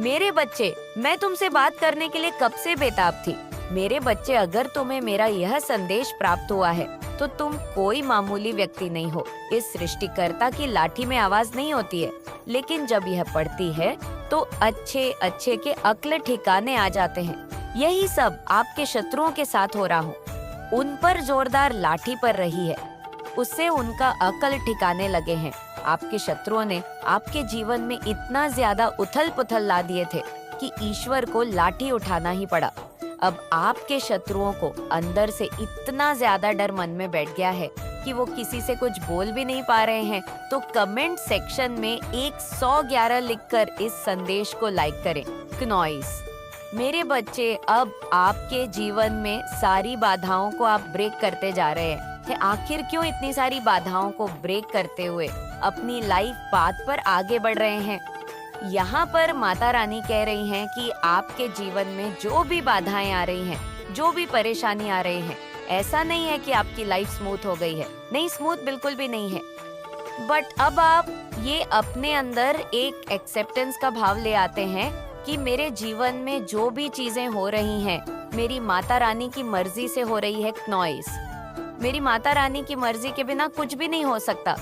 मेरे बच्चे, मैं तुमसे बात करने के लिए कब से बेताब थी। मेरे बच्चे, अगर तुम्हें मेरा यह संदेश प्राप्त हुआ है तो तुम कोई मामूली व्यक्ति नहीं हो। इस सृष्टिकर्ता की लाठी में आवाज नहीं होती है, लेकिन जब यह पड़ती है तो अच्छे अच्छे के अक्ल ठिकाने आ जाते हैं। यही सब आपके शत्रुओं के साथ हो रहा हूँ। उन पर जोरदार लाठी पड़ रही है, उससे उनका अक्ल ठिकाने लगे हैं। आपके शत्रुओं ने आपके जीवन में इतना ज्यादा उथल पुथल ला दिए थे कि ईश्वर को लाठी उठाना ही पड़ा। अब आपके शत्रुओं को अंदर से इतना ज्यादा डर मन में बैठ गया है कि वो किसी से कुछ बोल भी नहीं पा रहे हैं। तो कमेंट सेक्शन में 111 लिखकर इस संदेश को लाइक करें। क्नॉइस, मेरे बच्चे, अब आपके जीवन में सारी बाधाओं को आप ब्रेक करते जा रहे हैं। आखिर क्यों इतनी सारी बाधाओं को ब्रेक करते हुए अपनी लाइफ पाथ पर आगे बढ़ रहे हैं? यहाँ पर माता रानी कह रही हैं कि आपके जीवन में जो भी बाधाएं आ रही हैं, जो भी परेशानी आ रही हैं, ऐसा नहीं है कि आपकी लाइफ स्मूथ हो गई है। नहीं, स्मूथ बिल्कुल भी नहीं है। बट अब आप ये अपने अंदर एक एक्सेप्टेंस का भाव ले आते हैं कि मेरे जीवन में जो भी चीजें हो रही हैं, मेरी माता रानी की मर्जी से हो रही है। क्नॉइस, मेरी माता रानी की मर्जी के बिना कुछ भी नहीं हो सकता।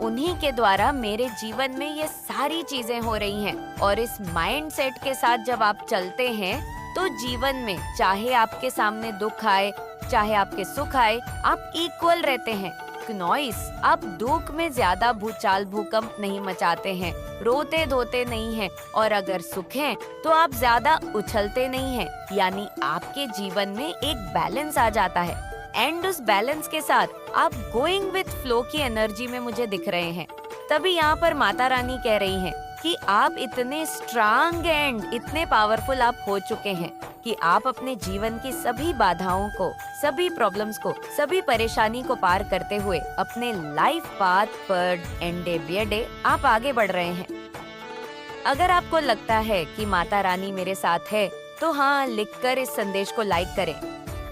उन्हीं के द्वारा मेरे जीवन में ये सारी चीजें हो रही हैं। और इस माइंड सेट के साथ जब आप चलते हैं तो जीवन में चाहे आपके सामने दुख आए, चाहे आपके सुख आए, आप इक्वल रहते हैं। क्नॉइस, आप दुख में ज्यादा भूचाल भूकंप नहीं मचाते हैं, रोते धोते नहीं हैं, और अगर सुख है तो आप ज्यादा उछलते नहीं हैं। यानी आपके जीवन में एक बैलेंस आ जाता है। एंड उस बैलेंस के साथ आप गोइंग विथ फ्लो की एनर्जी में मुझे दिख रहे हैं। तभी यहाँ पर माता रानी कह रही हैं कि आप इतने स्ट्रांग एंड इतने पावरफुल आप हो चुके हैं कि आप अपने जीवन की सभी बाधाओं को, सभी प्रॉब्लम्स को, सभी परेशानी को पार करते हुए अपने लाइफ पाथ पर एंडे बियडे आप आगे बढ़ रहे हैं। अगर आपको लगता है कि माता रानी मेरे साथ है तो हाँ, लिखकर इस संदेश को लाइक करें।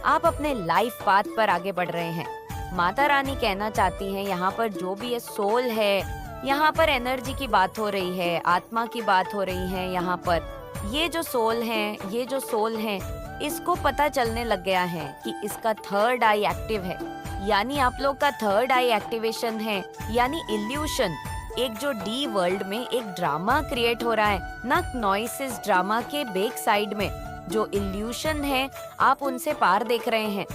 आप अपने लाइफ पाथ पर आगे बढ़ रहे हैं। माता रानी कहना चाहती हैं यहाँ पर जो भी ये सोल है, यहाँ पर एनर्जी की बात हो रही है, आत्मा की बात हो रही है। यहाँ पर ये जो सोल हैं, ये जो सोल हैं, इसको पता चलने लग गया है कि इसका थर्ड आई एक्टिव है। यानी आप लोग का थर्ड आई एक्टिवेशन है, यानी इल्यूशन। एक जो डी वर्ल्ड में एक ड्रामा क्रिएट हो रहा है ना, नॉइसिस ड्रामा के बैक साइड में जो इल्यूशन है, आप उनसे पार देख रहे हैं।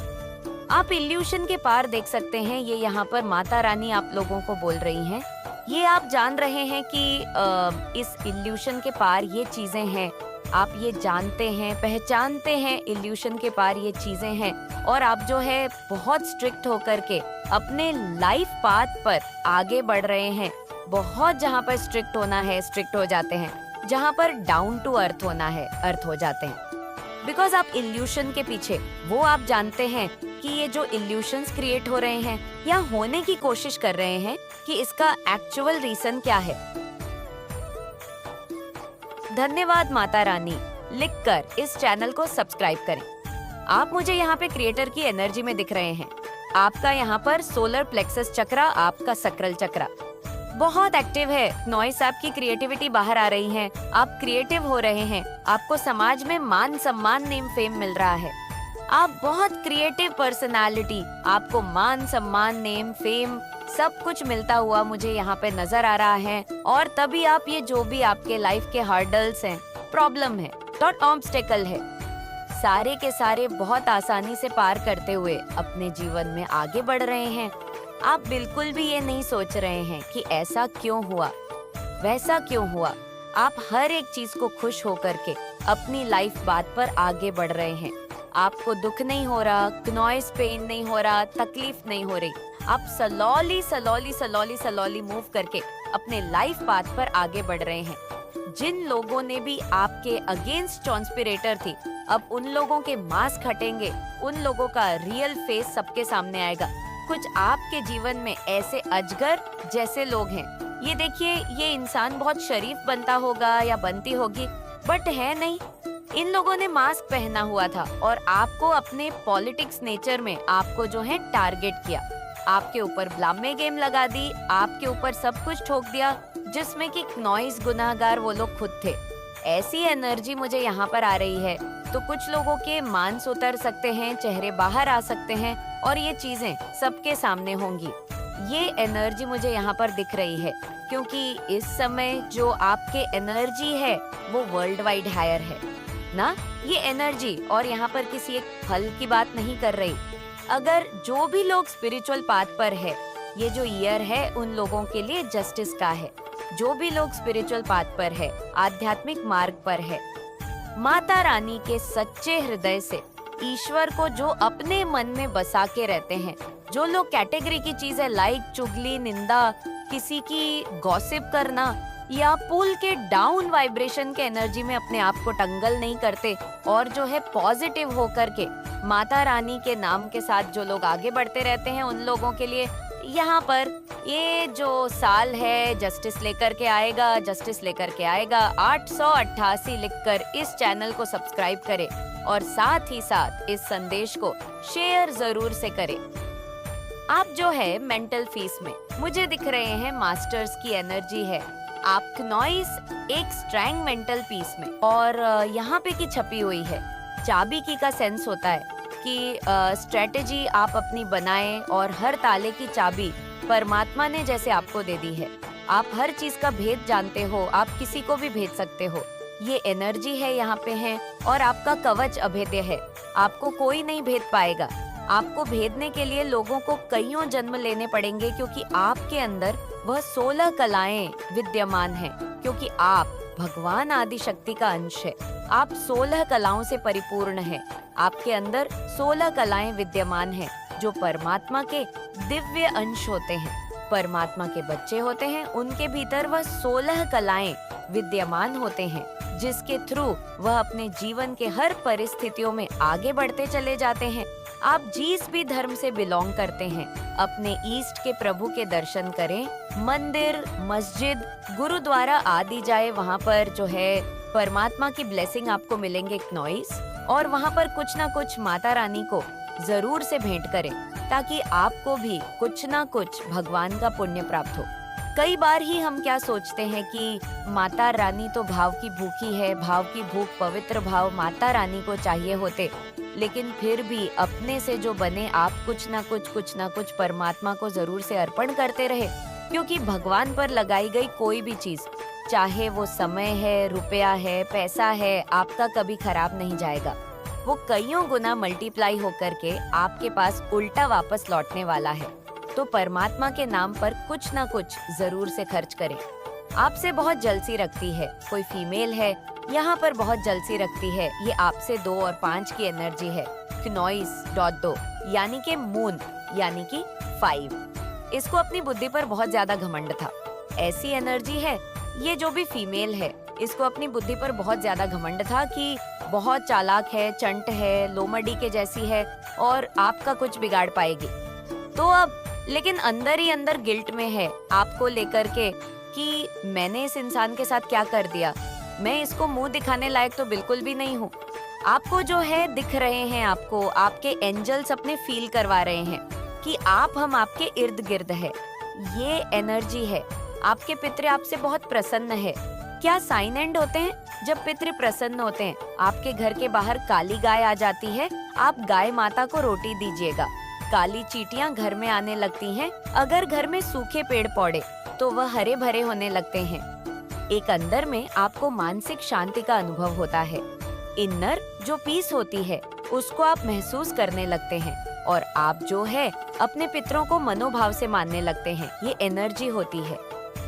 आप इल्यूशन के पार देख सकते हैं। ये यहाँ पर माता रानी आप लोगों को बोल रही हैं। ये आप जान रहे हैं कि इस इल्यूशन के पार ये चीजें हैं। आप ये जानते हैं, पहचानते हैं इल्यूशन के पार ये चीजें हैं। और आप जो है बहुत स्ट्रिक्ट होकर के अपने लाइफ पाथ पर आगे बढ़ रहे हैं। बहुत जहाँ पर स्ट्रिक्ट होना है, स्ट्रिक्ट हो जाते हैं। जहाँ पर डाउन टू अर्थ होना है, अर्थ हो जाते हैं। बिकॉज आप इल्यूशन के पीछे, वो आप जानते हैं कि ये जो इल्यूशंस क्रिएट हो रहे हैं या होने की कोशिश कर रहे हैं, कि इसका एक्चुअल रीजन क्या है। धन्यवाद माता रानी। लिखकर इस चैनल को सब्सक्राइब करें। आप मुझे यहाँ पे क्रिएटर की एनर्जी में दिख रहे हैं। आपका यहाँ पर सोलर प्लेक्सस चक्रा, आपका सक्राल चक्रा बहुत एक्टिव है। नॉइस, आपकी क्रिएटिविटी बाहर आ रही है। आप क्रिएटिव हो रहे हैं। आपको समाज में मान सम्मान, नेम फेम मिल रहा है। आप बहुत क्रिएटिव पर्सनालिटी, आपको मान सम्मान, नेम फेम सब कुछ मिलता हुआ मुझे यहाँ पे नजर आ रहा है। और तभी आप ये जो भी आपके लाइफ के हर्डल्स हैं, प्रॉब्लम है, डॉट ऑब्स्टेकल है, सारे के सारे बहुत आसानी से पार करते हुए अपने जीवन में आगे बढ़ रहे हैं। आप बिल्कुल भी ये नहीं सोच रहे हैं कि ऐसा क्यों हुआ, वैसा क्यों हुआ। आप हर एक चीज को खुश होकर के अपनी लाइफ बात पर आगे बढ़ रहे हैं। आपको दुख नहीं हो रहा, नॉइस पेन नहीं हो रहा, तकलीफ नहीं हो रही। आप सलौली सलौली सलौली सलौली मूव करके अपने लाइफ पाथ पर आगे बढ़ रहे हैं। जिन लोगों ने भी आपके अगेंस्ट कॉन्स्पिरेटर थी, अब उन लोगों के मास्क हटेंगे, उन लोगों का रियल फेस सबके सामने आएगा। कुछ आपके जीवन में ऐसे अजगर जैसे लोग हैं। ये देखिए, ये इंसान बहुत शरीफ बनता होगा या बनती होगी, बट है नहीं। इन लोगों ने मास्क पहना हुआ था और आपको अपने पॉलिटिक्स नेचर में आपको जो है टारगेट किया। आपके ऊपर ब्लामे गेम लगा दी, आपके ऊपर सब कुछ ठोक दिया, जिसमें कि नॉइस गुनाहगार वो लोग खुद थे। ऐसी एनर्जी मुझे यहाँ पर आ रही है तो कुछ लोगों के मांस उतर सकते हैं, चेहरे बाहर आ सकते हैं और ये चीजें सबके सामने होंगी। ये एनर्जी मुझे यहाँ पर दिख रही है क्योंकि इस समय जो आपके एनर्जी है वो वर्ल्ड वाइड हायर है ना। ये एनर्जी और यहाँ पर किसी एक फल की बात नहीं कर रही। अगर जो भी लोग स्पिरिचुअल पाथ पर है, ये जो ईयर है उन लोगों के लिए जस्टिस का है। जो भी लोग स्पिरिचुअल पाथ पर है, आध्यात्मिक मार्ग पर है, माता रानी के सच्चे हृदय से ईश्वर को जो अपने मन में बसा के रहते हैं, जो लोग कैटेगरी की चीजें लाइक चुगली, निंदा, किसी की गॉसिप करना या पुल के डाउन वाइब्रेशन के एनर्जी में अपने आप को टंगल नहीं करते और जो है पॉजिटिव होकर के माता रानी के नाम के साथ जो लोग आगे बढ़ते रहते हैं, उन लोगों के लिए यहाँ पर ये जो साल है जस्टिस लेकर के आएगा, जस्टिस लेकर के आएगा। 888 लिखकर इस चैनल को सब्सक्राइब करें और साथ ही साथ इस संदेश को शेयर जरूर से करें। आप जो है मेंटल पीस में मुझे दिख रहे हैं मास्टर्स की एनर्जी है। आप नॉइस एक स्ट्रैंग मेंटल पीस में और यहाँ पे की छपी हुई है। चाबी की का सेंस होता है कि स्ट्रेटेजी आप अपनी बनाएं और हर ताले की चाबी परमात्मा ने जैसे आपको दे दी है। आप हर चीज का भेद जानते हो, आप किसी को भी भेज सकते हो। ये एनर्जी है यहाँ पे है और आपका कवच अभेद्य है, आपको कोई नहीं भेद पाएगा। आपको भेदने के लिए लोगों को कईयों जन्म लेने पड़ेंगे क्योंकि आपके अंदर वह 16 कलाएं विद्यमान हैं, क्योंकि आप भगवान आदि शक्ति का अंश है। आप 16 कलाओं से परिपूर्ण हैं। आपके अंदर 16 कलाएं विद्यमान हैं जो परमात्मा के दिव्य अंश होते हैं। परमात्मा के बच्चे होते हैं, उनके भीतर वह 16 कलाएं विद्यमान होते हैं जिसके थ्रू वह अपने जीवन के हर परिस्थितियों में आगे बढ़ते चले जाते हैं। आप जिस भी धर्म से बिलोंग करते हैं, अपने ईस्ट के प्रभु के दर्शन करें। मंदिर, मस्जिद, गुरुद्वारा आदि जाए, वहाँ पर जो है परमात्मा की ब्लेसिंग आपको मिलेंगे नॉइस, और वहाँ पर कुछ ना कुछ माता रानी को जरूर से भेंट करें ताकि आपको भी कुछ ना कुछ भगवान का पुण्य प्राप्त हो। कई बार ही हम क्या सोचते हैं कि माता रानी तो भाव की भूखी है, भाव की भूख, पवित्र भाव माता रानी को चाहिए होते, लेकिन फिर भी अपने से जो बने आप कुछ ना कुछ परमात्मा को जरूर से अर्पण करते रहे, क्योंकि भगवान पर लगाई गई कोई भी चीज, चाहे वो समय है, रुपया है, पैसा है, आपका कभी खराब नहीं जाएगा। वो कईयों गुना मल्टीप्लाई होकर के आपके पास उल्टा वापस लौटने वाला है। तो परमात्मा के नाम पर कुछ ना कुछ जरूर से खर्च करें। आपसे बहुत जलसी रखती है, कोई फीमेल है यहाँ पर बहुत जलसी रखती है, ये आपसे 2 और 5 की एनर्जी है। Knois.2 यानी कि मून यानी कि 5। इसको अपनी बुद्धि पर बहुत ज्यादा घमंड था। ऐसी एनर्जी है ये जो भी फीमेल है, इसको अपनी बुद्धि पर बहुत ज्यादा घमंड था कि बहुत चालाक है, चंट है, लोमड़ी के जैसी है और आपका कुछ बिगाड़ पाएगी। तो अब लेकिन अंदर ही अंदर गिल्ट में है आपको लेकर के कि मैंने इस इंसान के साथ क्या कर दिया, मैं इसको मुंह दिखाने लायक तो बिल्कुल भी नहीं हूँ। आपको जो है दिख रहे हैं, आपको आपके एंजल्स अपने फील करवा रहे हैं कि हम आपके इर्द गिर्द है। ये एनर्जी है। आपके पितृ आपसे बहुत प्रसन्न है। क्या साइन एंड होते हैं जब पितृ प्रसन्न होते हैं? आपके घर के बाहर काली गाय आ जाती है, आप गाय माता को रोटी दीजिएगा। काली चींटियां घर में आने लगती हैं। अगर घर में सूखे पेड़ पौधे तो वह हरे भरे होने लगते हैं। एक अंदर में आपको मानसिक शांति का अनुभव होता है। इनर जो पीस होती है उसको आप महसूस करने लगते हैं और आप जो है अपने पितरों को मनोभाव से मानने लगते हैं। ये एनर्जी होती है।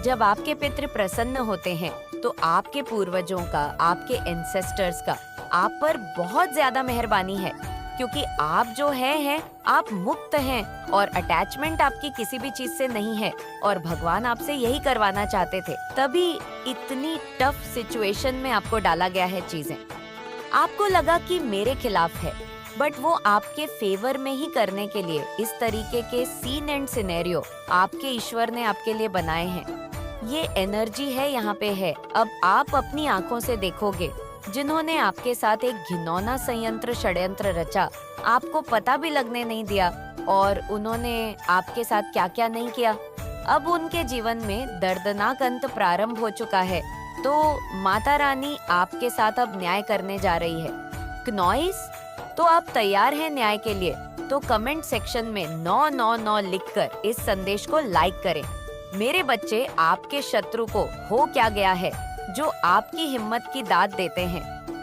जब आपके पितृ प्रसन्न होते हैं तो आपके पूर्वजों का, आपके एंसेस्टर्स का आप पर बहुत ज्यादा मेहरबानी है, क्योंकि आप जो हैं आप मुक्त हैं और अटैचमेंट आपकी किसी भी चीज से नहीं है और भगवान आपसे यही करवाना चाहते थे। तभी इतनी टफ सिचुएशन में आपको डाला गया है चीजें। आपको लगा कि मेरे खिलाफ है, बट वो आपके फेवर में ही करने के लिए इस तरीके के सीन एंड सिनेरियो आपके ईश्वर ने आपके लिए बनाए हैं। ये एनर्जी है यहाँ पे है। अब आप अपनी आंखों से देखोगे जिन्होंने आपके साथ एक घिनौना संयंत्र षड्यंत्र रचा, आपको पता भी लगने नहीं दिया और उन्होंने आपके साथ क्या क्या नहीं किया। अब उनके जीवन में दर्दनाक अंत प्रारंभ हो चुका है। तो माता रानी आपके साथ अब न्याय करने जा रही है। क्नॉइस, तो आप तैयार हैं न्याय के लिए? तो कमेंट सेक्शन में 999 लिखकर इस संदेश को लाइक करें। मेरे बच्चे, आपके शत्रु को हो क्या गया है जो आपकी हिम्मत की दाद देते हैं?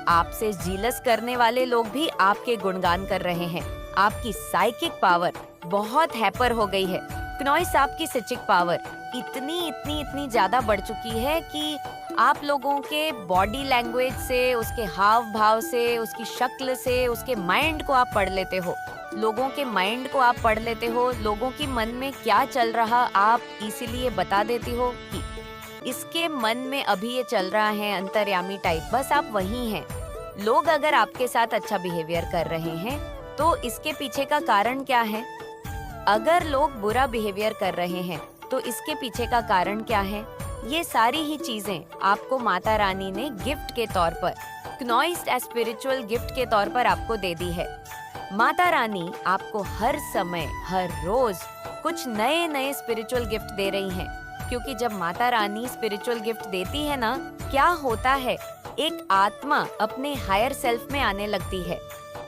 आपसे जीलस करने वाले लोग भी आपके गुणगान कर रहे हैं। आपकी साइकिक पावर बहुत हैपर हो गई है। क्नॉइस, आपकी सिचिक पावर इतनी ज्यादा बढ़ चुकी है कि आप लोगों के बॉडी लैंग्वेज से, उसके हाव भाव से, उसकी शक्ल से, उसके माइंड को आप पढ़ लेते हो। लोगों के माइंड को आप पढ़ लेते हो। लोगों की मन में क्या चल रहा आप इसीलिए बता देती हो कि इसके मन में अभी ये चल रहा है, अंतर्यामी टाइप। बस आप वही हैं। लोग अगर आपके साथ अच्छा बिहेवियर कर रहे हैं तो इसके पीछे का कारण क्या है? अगर लोग बुरा बिहेवियर कर रहे हैं तो इसके पीछे का कारण क्या है? ये सारी ही चीजें आपको माता रानी ने गिफ्ट के तौर पर, क्नॉइस्ड स्पिरिचुअल गिफ्ट के तौर पर आपको दे दी है। माता रानी आपको हर समय, हर रोज कुछ नए नए स्पिरिचुअल गिफ्ट दे रही हैं, क्योंकि जब माता रानी स्पिरिचुअल गिफ्ट देती है ना, क्या होता है, एक आत्मा अपने हायर सेल्फ में आने लगती है।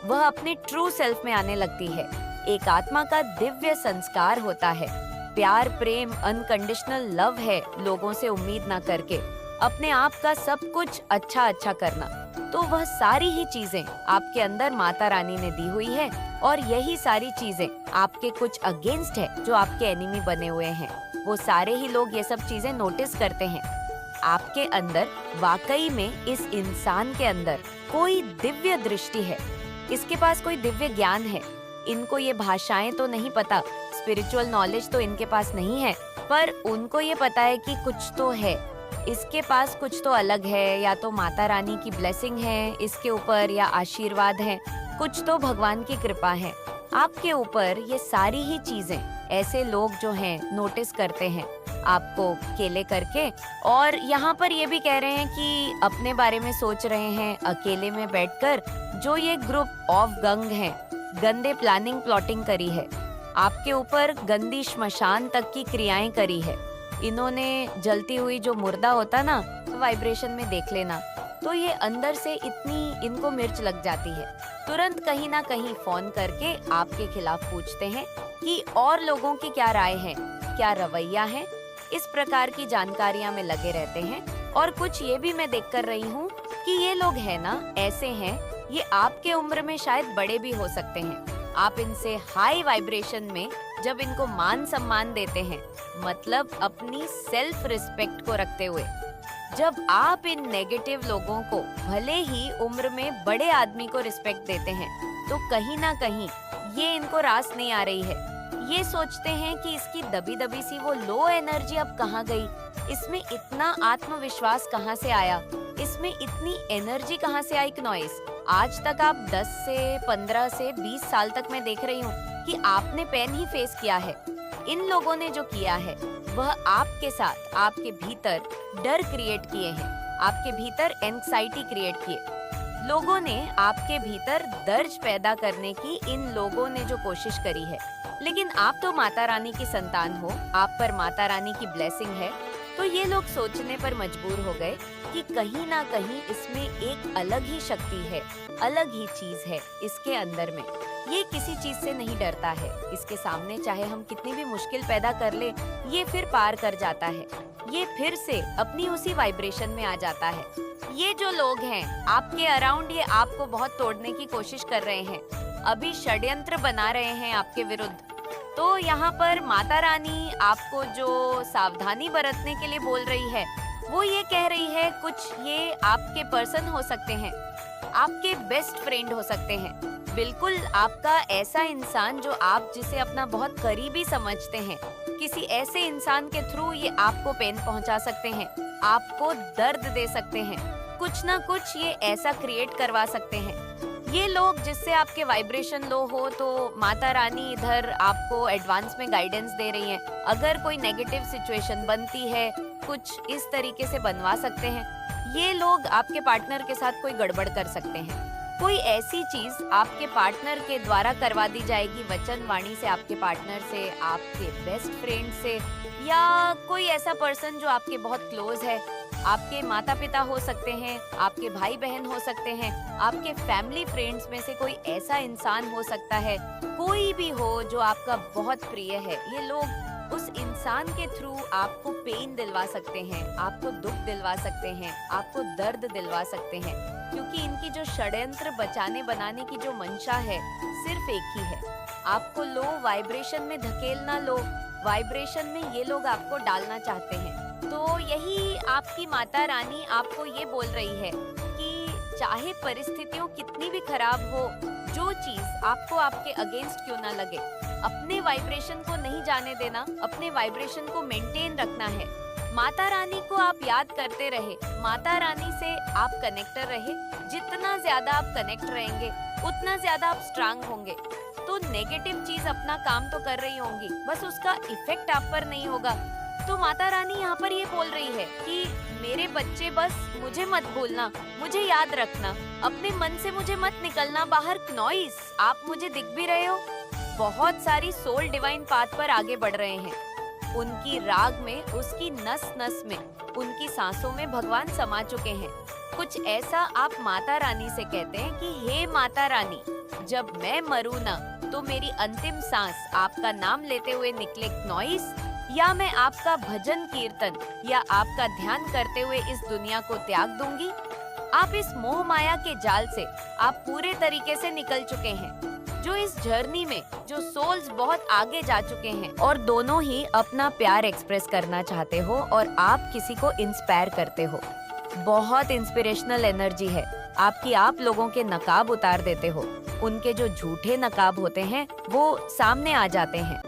वह अपने ट्रू सेल्फ में आने लगती है। एक आत्मा का दिव्य संस्कार होता है। प्यार, प्रेम, अनकंडीशनल लव है। लोगों से उम्मीद ना करके अपने आप का सब कुछ अच्छा करना। तो वह सारी ही चीजें आपके अंदर माता रानी ने दी हुई है, और यही सारी चीजें आपके कुछ अगेंस्ट है, जो आपके एनिमी बने हुए हैं। वो सारे ही लोग ये सब चीजें नोटिस करते हैं। आपके अंदर वाकई में, इस इंसान के अंदर कोई दिव्य दृष्टि है। इसके पास कोई दिव्य ज्ञान है। इनको ये भाषाएं तो नहीं पता, स्पिरिचुअल नॉलेज तो इनके पास नहीं है, पर उनको ये पता है कि कुछ तो है इसके पास, कुछ तो अलग है। या तो माता रानी की ब्लेसिंग है इसके ऊपर, या आशीर्वाद है, कुछ तो भगवान की कृपा है आपके ऊपर। ये सारी ही चीजें ऐसे लोग जो हैं नोटिस करते हैं आपको केले करके, और यहाँ पर ये भी कह रहे हैं कि अपने बारे में सोच रहे हैं अकेले में बैठकर। जो ये ग्रुप ऑफ गंग हैं, गंदे प्लानिंग प्लॉटिंग करी है आपके ऊपर, गंदी श्मशान तक की क्रियाएं करी है इन्होंने। जलती हुई जो मुर्दा होता ना, वाइब्रेशन में देख लेना, तो ये अंदर से इतनी इनको मिर्च लग जाती है, तुरंत कहीं ना कहीं फोन करके आपके खिलाफ पूछते हैं कि और लोगों की क्या राय है, क्या रवैया है। इस प्रकार की जानकारियां में लगे रहते हैं। और कुछ ये भी मैं देख कर रही हूँ कि ये लोग है ना, ऐसे हैं, ये आपके उम्र में शायद बड़े भी हो सकते हैं। आप इनसे हाई वाइब्रेशन में जब इनको मान सम्मान देते हैं, मतलब अपनी सेल्फ रिस्पेक्ट को रखते हुए, जब आप इन नेगेटिव लोगों को, भले ही उम्र में बड़े आदमी को रिस्पेक्ट देते हैं, तो कहीं ना कहीं ये इनको रास नहीं आ रही है। ये सोचते हैं कि इसकी दबी दबी सी वो लो एनर्जी अब कहाँ गई, इसमें इतना आत्मविश्वास कहाँ से आया, इसमें इतनी एनर्जी कहाँ से आई। क्नॉइस, आज तक आप 10 से 15 से 20 साल तक मैं देख रही हूँ कि आपने पेन ही फेस किया है। इन लोगों ने जो किया है वह आपके साथ, आपके भीतर डर क्रिएट किए हैं, आपके भीतर एंग्जाइटी क्रिएट किए। लोगों ने आपके भीतर दर्द पैदा करने की इन लोगों ने जो कोशिश करी है। लेकिन आप तो माता रानी की संतान हो, आप पर माता रानी की ब्लेसिंग है, तो ये लोग सोचने पर मजबूर हो गए कि कहीं ना कहीं इसमें एक अलग ही शक्ति है, अलग ही चीज है इसके अंदर में। ये किसी चीज से नहीं डरता है। इसके सामने चाहे हम कितनी भी मुश्किल पैदा कर ले, ये फिर पार कर जाता है। ये फिर से अपनी उसी वाइब्रेशन में आ जाता है। ये जो लोग हैं आपके अराउंड, ये आपको बहुत तोड़ने की कोशिश कर रहे हैं, अभी षड्यंत्र बना रहे हैं आपके विरुद्ध। तो यहाँ पर माता रानी आपको जो सावधानी बरतने के लिए बोल रही है, वो ये कह रही है, कुछ ये आपके पर्सन हो सकते हैं, आपके बेस्ट फ्रेंड हो सकते हैं, बिल्कुल आपका ऐसा इंसान जो आप जिसे अपना बहुत करीबी समझते हैं। किसी ऐसे इंसान के थ्रू ये आपको पेन पहुंचा सकते हैं, आपको दर्द दे सकते हैं, कुछ ना कुछ ये ऐसा क्रिएट करवा सकते हैं। ये लोग जिससे आपके वाइब्रेशन लो हो, तो माता रानी इधर आपको एडवांस में गाइडेंस दे रही हैं। अगर कोई नेगेटिव सिचुएशन बनती है, कुछ इस तरीके से बनवा सकते हैं। ये लोग आपके पार्टनर के साथ कोई गड़बड़ कर सकते हैं। कोई ऐसी चीज आपके पार्टनर के द्वारा करवा दी जाएगी, वचन वाणी से, आपके पार्टनर से, आपके बेस्ट फ्रेंड से, या कोई ऐसा पर्सन जो आपके बहुत क्लोज है, आपके माता पिता हो सकते हैं, आपके भाई बहन हो सकते हैं, आपके फैमिली फ्रेंड्स में से कोई ऐसा इंसान हो सकता है, कोई भी हो जो आपका बहुत प्रिय है। ये लोग उस इंसान के थ्रू आपको पेन दिलवा सकते हैं, आपको दुख दिलवा सकते हैं, आपको दर्द दिलवा सकते हैं, क्योंकि इनकी जो षड्यंत्र बचाने बनाने की जो मंशा है सिर्फ एक ही है, आपको लो वाइब्रेशन में धकेलना, लो वाइब्रेशन में ये लोग आपको डालना चाहते हैं। तो यही आपकी माता रानी आपको ये बोल रही है कि चाहे परिस्थितियों कितनी भी खराब हो, जो चीज आपको आपके अगेंस्ट क्यों ना लगे, अपने वाइब्रेशन को नहीं जाने देना, अपने वाइब्रेशन को मेंटेन रखना है। माता रानी को आप याद करते रहे, माता रानी से आप कनेक्टर रहे। जितना ज्यादा आप कनेक्ट रहेंगे उतना ज्यादा आप स्ट्रांग होंगे। तो नेगेटिव चीज अपना काम तो कर रही होंगी, बस उसका इफेक्ट आप पर नहीं होगा। तो माता रानी यहाँ पर ये बोल रही है कि मेरे बच्चे, बस मुझे मत भूलना, मुझे याद रखना, अपने मन से मुझे मत निकलना बाहर। नॉइस, आप मुझे दिख भी रहे हो, बहुत सारी सोल डिवाइन पाथ पर आगे बढ़ रहे हैं। उनकी राग में, उसकी नस नस में, उनकी सांसों में भगवान समा चुके हैं। कुछ ऐसा आप माता रानी से कहते हैं कि हे माता रानी, जब मैं मरूं ना तो मेरी अंतिम सांस आपका नाम लेते हुए निकले। नॉइस, या मैं आपका भजन कीर्तन या आपका ध्यान करते हुए इस दुनिया को त्याग दूंगी। आप इस मोह माया के जाल से आप पूरे तरीके से निकल चुके हैं। जो इस जर्नी में जो सोल्स बहुत आगे जा चुके हैं और दोनों ही अपना प्यार एक्सप्रेस करना चाहते हो और आप किसी को इंस्पायर करते हो। बहुत इंस्पिरेशनल एनर्जी है आपकी, आप लोगों के नकाब उतार देते हो। उनके जो झूठे नकाब होते हैं वो सामने आ जाते हैं।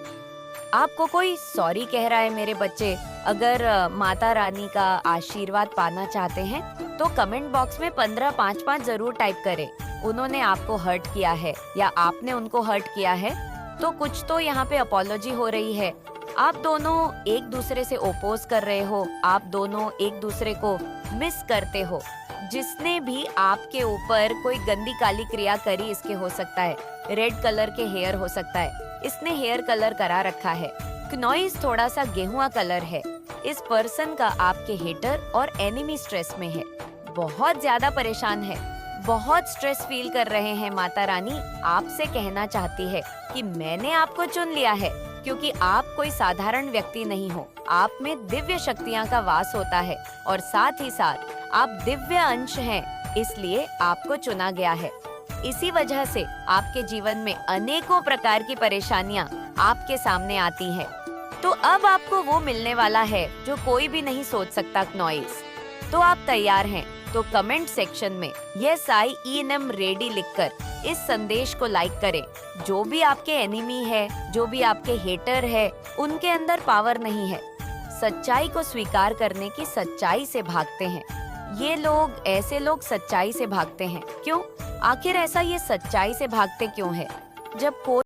आपको कोई सॉरी कह रहा है मेरे बच्चे। अगर माता रानी का आशीर्वाद पाना चाहते हैं तो कमेंट बॉक्स में 1555 जरूर टाइप करें। उन्होंने आपको हर्ट किया है या आपने उनको हर्ट किया है तो कुछ तो यहाँ पे अपॉलॉजी हो रही है। आप दोनों एक दूसरे से ओपोज कर रहे हो, आप दोनों एक दूसरे को मिस करते हो। जिसने भी आपके ऊपर कोई गंदी काली क्रिया करी, इसके हो सकता है रेड कलर के हेयर हो सकता है, इसने हेयर कलर करा रखा है, क्नॉइस थोड़ा सा गेहुआ कलर है। इस पर्सन का आपके हेटर और एनिमी स्ट्रेस में है, बहुत ज्यादा परेशान है, बहुत स्ट्रेस फील कर रहे हैं। माता रानी आपसे कहना चाहती है कि मैंने आपको चुन लिया है क्योंकि आप कोई साधारण व्यक्ति नहीं हो। आप में दिव्य शक्तियाँ का वास होता है और साथ ही साथ आप दिव्य अंश हैं, इसलिए आपको चुना गया है। इसी वजह से आपके जीवन में अनेकों प्रकार की परेशानियां आपके सामने आती हैं। तो अब आपको वो मिलने वाला है जो कोई भी नहीं सोच सकता। नॉइस, तो आप तैयार हैं तो कमेंट सेक्शन में यस आई एम रेडी लिखकर इस संदेश को लाइक करें। जो भी आपके एनिमी है, जो भी आपके हेटर है, उनके अंदर पावर नहीं है। सच्चाई को स्वीकार करने की सच्चाई से भागते हैं ये लोग। ऐसे लोग सच्चाई से भागते हैं क्यों? आखिर ऐसा ये सच्चाई से भागते क्यों है? जब कोई